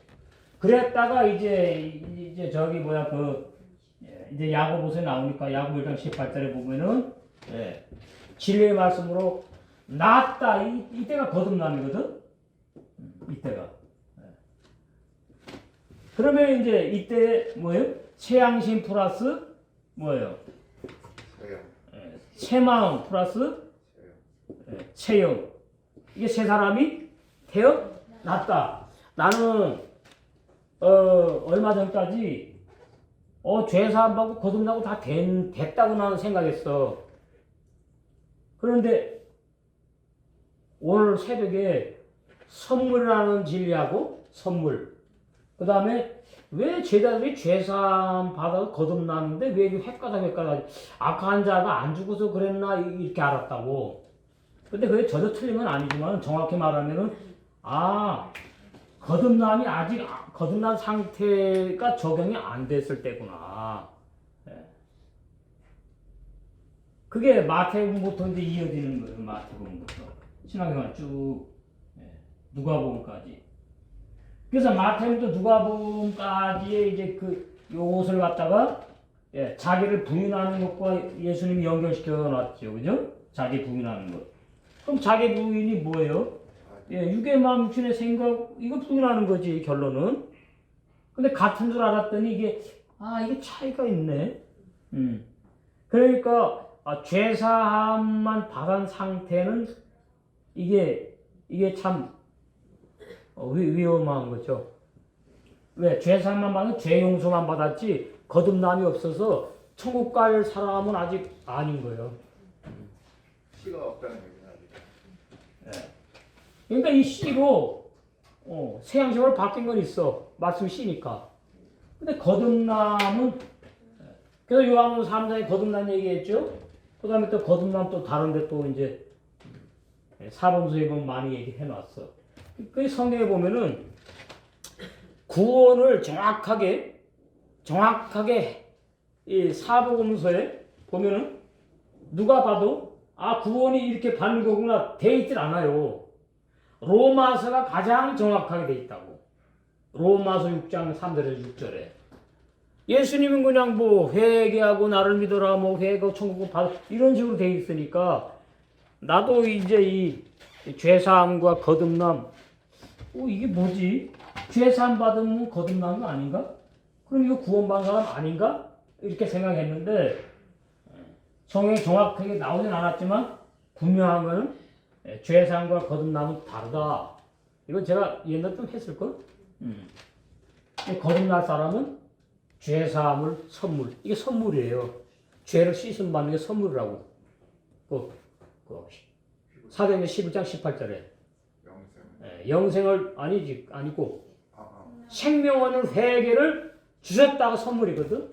그랬다가 이제 저기 이제 야고보서에 나오니까 야고보 1장 18절에 보면은 진리의 말씀으로 낫다. 이때가 거듭남이거든. 이때가. 그러면 이제 이때 뭐예요? 새 양심 플러스 뭐예요? 새 마음 플러스 새 영. 이게 새 사람이 태어났다. 나는 얼마 전까지 죄사함 받고 거듭나고 다 됐다고 나는 생각했어. 그런데 오늘 새벽에 선물이라는 진리하고 선물. 그 다음에 왜 제자들이 죄사함 받아서 거듭나는데 왜 이렇게 획가닥 악한 자가 안 죽어서 그랬나 이렇게 알았다고. 근데 그게 전혀 틀린 건 아니지만 정확히 말하면은 거듭남이 아직 거듭난 상태가 적용이 안 됐을 때구나. 그게 마태복음부터 이제 이어지는 거예요. 마태복음부터 신학교만 쭉 누가복음까지. 그래서 마태복음부터 누가복음까지의 이제 요것을 갖다가 자기를 부인하는 것과 예수님이 연결시켜 놨죠, 그죠? 자기 부인하는 것. 그럼 자기 부인이 뭐예요? 육의 마음 육신의 생각 이거 부인하는 거지 결론은. 근데 같은 줄 알았더니 이게 차이가 있네. 그러니까 죄사함만 받은 상태는 이게 참 위험한 거죠. 왜? 죄사함만 받은 죄 용서만 받았지 거듭남이 없어서 천국 갈 사람은 아직 아닌 거예요. 피가 없다는 얘기는 아니죠. 그러니까 이 씨로 서양식으로 바뀐 건 있어. 말씀 씨니까. 근데 거듭남은 그래서 요한복음 3장에 거듭난 얘기했죠. 그 다음에 또 거듭남 또 다른데 또 이제 사본서에 보면 많이 얘기해 놨어. 그 성경에 보면은 구원을 정확하게 이 사복음서에 보면은 누가 봐도 아 구원이 이렇게 받는 거구나 돼 있질 않아요. 로마서가 가장 정확하게 돼 있다고. 로마서 6장 3절에서 6절에 예수님은 그냥 뭐 회개하고 나를 믿어라 뭐 회개하고 천국 받아 이런 식으로 돼 있으니까 나도 이제 이 죄사함과 거듭남 이게 뭐지? 죄사함 받으면 거듭난 거 아닌가? 그럼 이거 구원받은 사람 아닌가? 이렇게 생각했는데 성경이 정확하게 나오진 않았지만 분명한 거는 죄사함과 거듭남은 다르다. 이건 제가 옛날에 좀 했을걸? 거듭날 사람은 죄사함을 선물. 이게 선물이에요. 죄를 씻음 받는 게 선물이라고. 사도행전 11장 18절에 영생을 아니고 생명하는 회개를 주셨다가 선물이거든.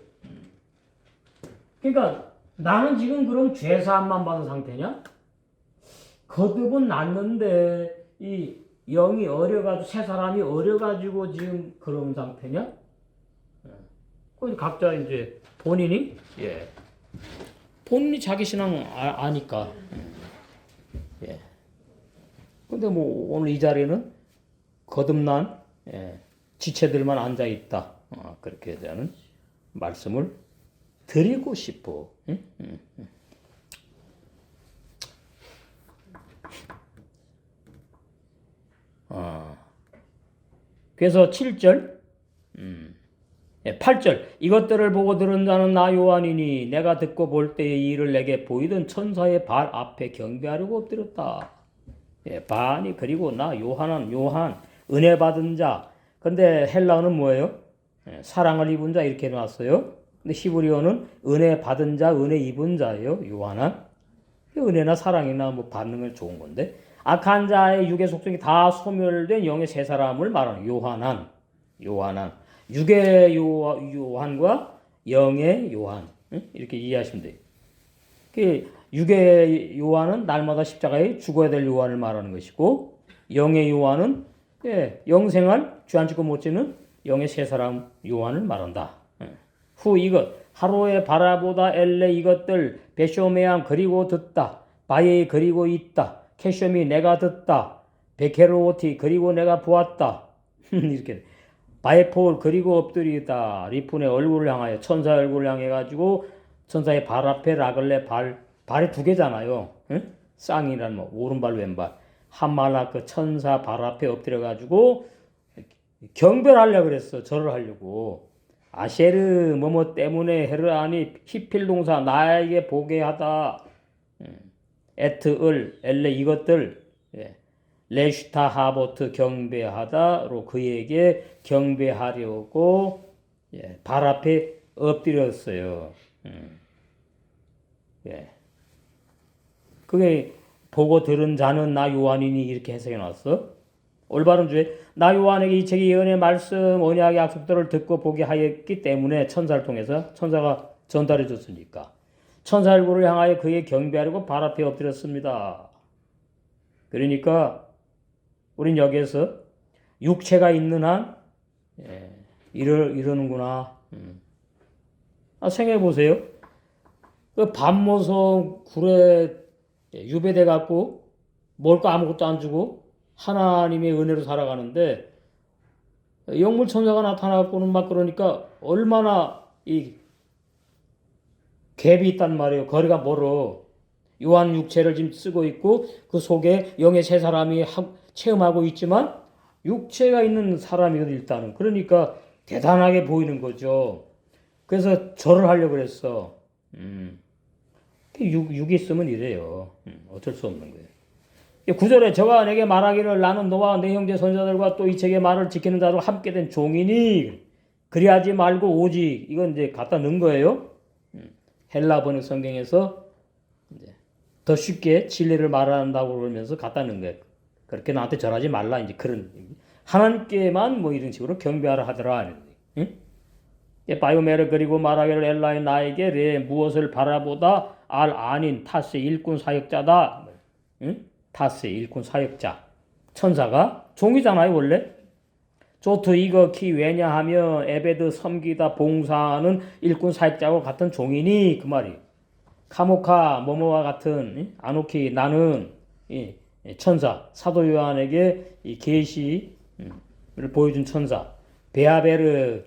그러니까 나는 지금 그럼 죄사함만 받은 상태냐? 거듭은 났는데 이 영이 어려가지고 새 사람이 어려가지고 지금 그런 상태냐? 그 각자 이제 본인이 본인이 자기 신앙 아니까. 근데 뭐 오늘 이 자리는 거듭난 지체들만 앉아 있다. 그렇게 대한 말씀을 드리고 싶어. 그래서 7절, 8절 이것들을 보고 들은 자는 나 요한이니 내가 듣고 볼 때에 이 일을 내게 보이던 천사의 발 앞에 경배하려고 엎드렸다. 바니 그리고 나 요한 은혜 받은 자. 근데 헬라어는 뭐예요? 사랑을 입은 자 이렇게 해놨어요. 근데 히브리어는 은혜 받은 자, 은혜 입은 자예요. 요한은 은혜나 사랑이나 뭐 받는 건 좋은 건데 악한 자의 육의 속성이 다 소멸된 영의 세 사람을 말하는 요한은 육의 요한과 영의 요한 이렇게 이해하시면 돼요. 그 육의 요한은 날마다 십자가에 죽어야 될 요한을 말하는 것이고 영의 요한은 영생할 죄 안 짓고 못 지는 영의 세 사람 요한을 말한다. 후 이것 하루에 바라보다 엘레 이것들 베쇼메양 그리고 듣다 바에 그리고 있다 캐쇼미 내가 듣다 베케로티 그리고 내가 보았다 이렇게 바에폴 그리고 엎드리다 리푼의 얼굴을 향하여 천사의 얼굴을 향해 가지고 천사의 발 앞에 라글레 발이 두 개잖아요. 쌍이란 뭐 오른발 왼발 한말라 그 천사 발 앞에 엎드려 가지고 경배를 하려고 그랬어. 절을 하려고. 아셰르 뭐뭐 때문에 헤르아니 히필 동사 나에게 보게 하다. 에트을 엘레 이것들 레슈타 하보트 경배하다로 그에게 경배하려고 발 앞에 엎드렸어요. 그게 보고 들은 자는 나 요한이니 이렇게 해석해 놨어. 올바른 주에 나 요한에게 이 책이 예언의 말씀 언약의 약속들을 듣고 보게 하였기 때문에 천사를 통해서 천사가 전달해 줬으니까 천사 얼굴을 향하여 그의 경배하려고 발 앞에 엎드렸습니다. 그러니까 우린 여기에서 육체가 있는 한 이러는구나. 생각해 보세요. 그 밤모성 굴에 유배돼 갖고 먹을 거 아무것도 안 주고 하나님의 은혜로 살아가는데 영물 천사가 나타나고는 막 그러니까 얼마나 이 갭이 있단 말이에요. 거리가 멀어. 요한 육체를 지금 쓰고 있고 그 속에 영의 세 사람이 체험하고 있지만 육체가 있는 사람이거든 일단은. 그러니까 대단하게 보이는 거죠. 그래서 절을 하려고 그랬어. 육이 있으면 이래요. 어쩔 수 없는 거예요. 9절에 저가 내게 말하기를 나는 너와 내 형제 선자들과 또 이 책의 말을 지키는 자로 함께 된 종이니 그리하지 말고 오직 이건 이제 갖다 넣은 거예요. 헬라 번역 성경에서 이제 더 쉽게 진리를 말한다고 그러면서 갖다 넣은 거예요. 그렇게 나한테 절하지 말라 이제 그런 하나님께만 뭐 이런 식으로 경배하라 하더라. 응? 바이오메르 그리고 말하기를 엘라이 나에게 레 무엇을 바라보다 알 아닌 타스의 일꾼 사역자다. 응? 타스의 일꾼 사역자 천사가 종이잖아요 원래. 조트 이거 키 왜냐하면 에베드 섬기다 봉사하는 일꾼 사역자와 같은 종이니 그 말이. 카모카 모모와 같은 아노키 나는 천사 사도 요한에게 이 계시를 보여준 천사 베아베르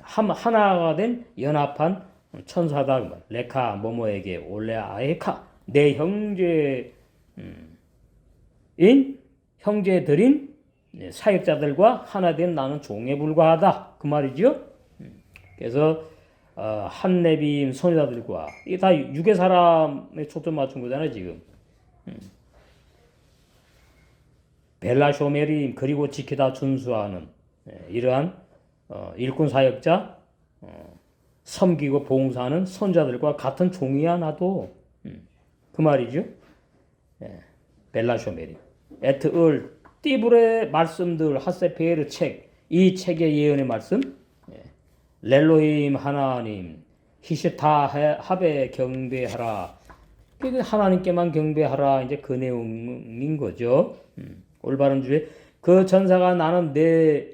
하나가 된 연합한 천사다. 레카 모모에게 올레아에카 내 형제인 형제들인 사역자들과 하나 된 나는 종에 불과하다 그 말이죠. 그래서 한네빔 선지자들과 이게 다 유괴 사람에 초점 맞춘 거잖아요 지금. 벨라쇼메림 그리고 지키다 준수하는 이러한 일꾼 사역자 섬기고 봉사하는 선자들과 같은 종이야 나도 그 말이죠. 벨라쇼메림 에트을 띠불의 말씀들 하세페르 책 이 책의 예언의 말씀 렐로힘 하나님 히시타 합에 경배하라. 하나님께만 경배하라 이제 그 내용인 거죠. 올바른 주에 그 전사가 나는 내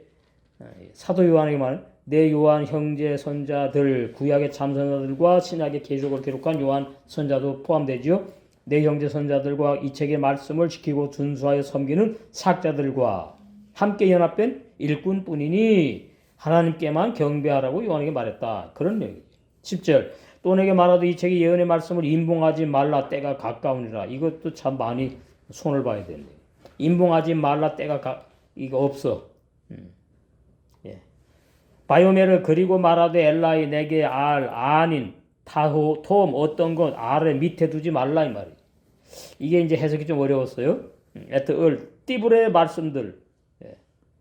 사도 요한에게 말해 내 요한 형제 선자들 구약의 참선자들과 신약의 계시록을 기록한 요한 선자도 포함되지요. 내 형제 선자들과 이 책의 말씀을 지키고 준수하여 섬기는 사역자들과 함께 연합된 일꾼뿐이니 하나님께만 경배하라고 요한에게 말했다. 그런 내용이죠. 10절 또 내게 말하도 이 책의 예언의 말씀을 임봉하지 말라 때가 가까우니라. 이것도 참 많이 손을 봐야 되는데 임봉하지 말라 때가 이거 없어. 바이오메르 그리고 말하되 엘라이 내게 알 아닌 타호 톰 어떤 것 아래 밑에 두지 말라 이 말이에요. 이게 이제 해석이 좀 어려웠어요. 에트을 띠불의 말씀들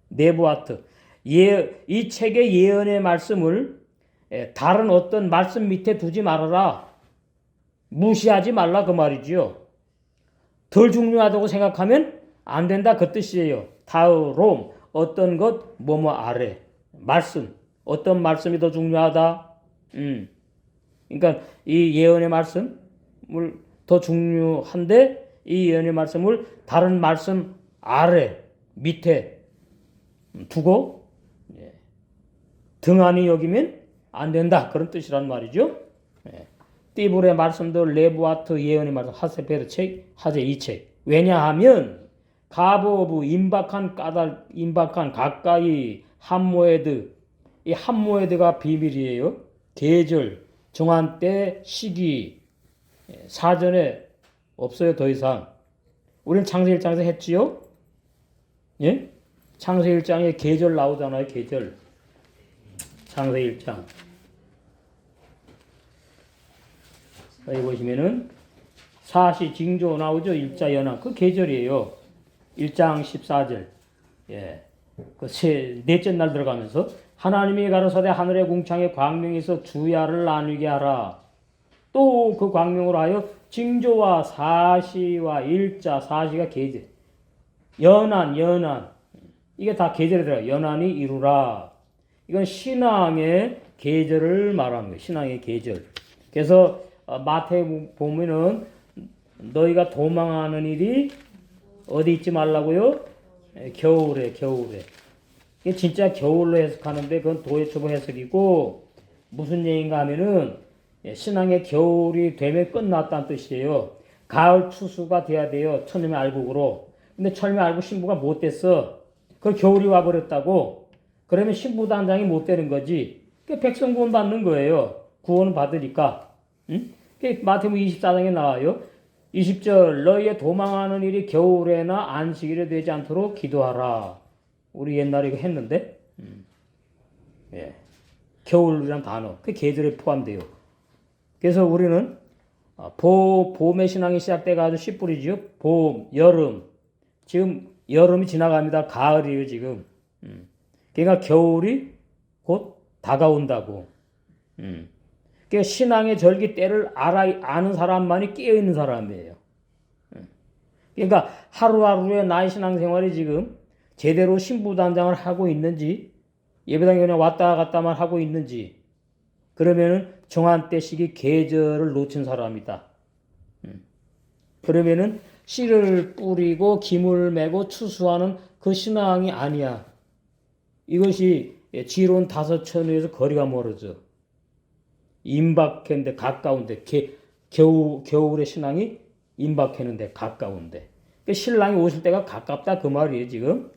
네부아트 이 책의 예언의 말씀을 다른 어떤 말씀 밑에 두지 말아라. 무시하지 말라 그 말이지요. 덜 중요하다고 생각하면 안 된다 그 뜻이에요. 타우롬 어떤 것 뭐뭐 아래 말씀 어떤 말씀이 더 중요하다. 그러니까 이 예언의 말씀을 더 중요한데 이 예언의 말씀을 다른 말씀 아래 밑에 두고 등한히 여기면 안 된다 그런 뜻이란 말이죠. 띠불의 말씀들 레부아트 예언의 말씀 하세페르 책 하제 이 책 왜냐하면 가보부 임박한 가까이 함모에드 이 함모에드가 비밀이에요. 계절 정한 때 시기 사전에 없어요 더 이상. 우리는 창세 1장에서 했지요. 예? 창세 1장에 계절 나오잖아요. 계절. 창세 1장. 여기 보시면은 사시 징조 나오죠. 일자 연합. 그 계절이에요. 1장 14절. 예. 그 넷째 날 들어가면서 하나님이 가로사대 하늘의 궁창에 광명에서 주야를 나누게 하라. 또 그 광명으로 하여 징조와 사시와 일자 사시가 계절. 연한 이게 다 계절에 들어가요. 연한이 이루라. 이건 신앙의 계절을 말하는 거예요. 신앙의 계절. 그래서 마태 보면은 너희가 도망하는 일이 어디 있지 말라고요? 겨울에. 이게 진짜 겨울로 해석하는데 그건 도예초보 해석이고 무슨 얘기인가 하면은 신앙의 겨울이 되면 끝났다는 뜻이에요. 가을 추수가 돼야 돼요. 천년의 알곡으로. 근데 천년의 알곡 신부가 못 됐어. 그 겨울이 와버렸다고. 그러면 신부 단장이 못 되는 거지. 백성 구원 받는 거예요. 구원을 받으니까. 응? 마태복음 24장에 나와요. 20절 너희의 도망하는 일이 겨울에나 안식일에 되지 않도록 기도하라. 우리 옛날에 이거 했는데 예. 겨울이란 단어 그 계절에 포함돼요. 그래서 우리는 봄의 신앙이 시작돼가지고 씨뿌리죠. 봄, 여름 지금 여름이 지나갑니다. 가을이에요 지금. 그러니까 겨울이 곧 다가온다고. 그러니까 신앙의 절기 때를 아는 사람만이 깨어있는 사람이에요. 그러니까 하루하루의 나의 신앙생활이 지금 제대로 신부단장을 하고 있는지 예배당에 그냥 왔다 갔다만 하고 있는지 그러면은 정한 때 시기 계절을 놓친 사람이다. 그러면은 씨를 뿌리고 김을 메고 추수하는 그 신앙이 아니야. 이것이 지론 다섯천에서 거리가 멀어져. 임박했는데 가까운데 겨울의 신앙이 임박했는데 가까운데 신랑이 오실 때가 가깝다 그 말이에요 지금.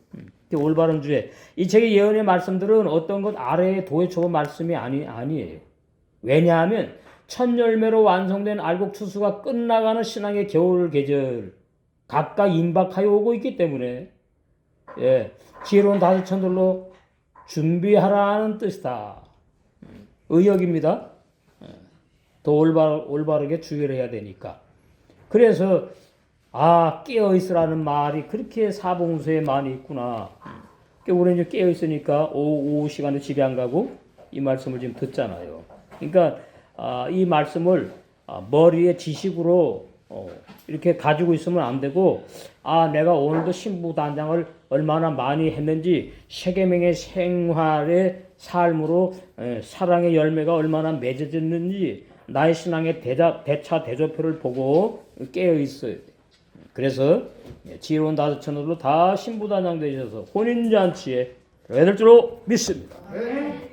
올바른 주에 이 책의 예언의 말씀들은 어떤 것 아래에 도해초보 말씀이 아니에요. 왜냐하면 첫 열매로 완성된 알곡 추수가 끝나가는 신앙의 겨울 계절 각각 임박하여 오고 있기 때문에 지혜로운 다섯천들로 준비하라는 뜻이다. 의역입니다. 더 올바르게 주의를 해야 되니까. 그래서 깨어있으라는 말이 그렇게 사봉수에 많이 있구나. 우리는 이제 깨어있으니까 오후 시간에 집에 안 가고 이 말씀을 지금 듣잖아요. 그러니까 이 말씀을 머리에 지식으로 이렇게 가지고 있으면 안 되고 내가 오늘도 신부 단장을 얼마나 많이 했는지 세계명의 생활의 삶으로 사랑의 열매가 얼마나 맺어졌는지 나의 신앙의 대차 대조표를 보고 깨어 있어요. 그래서 지혜로운 다섯천으로 다 신부 단장 되셔서 혼인잔치에 들어야 될 줄로 믿습니다. 네.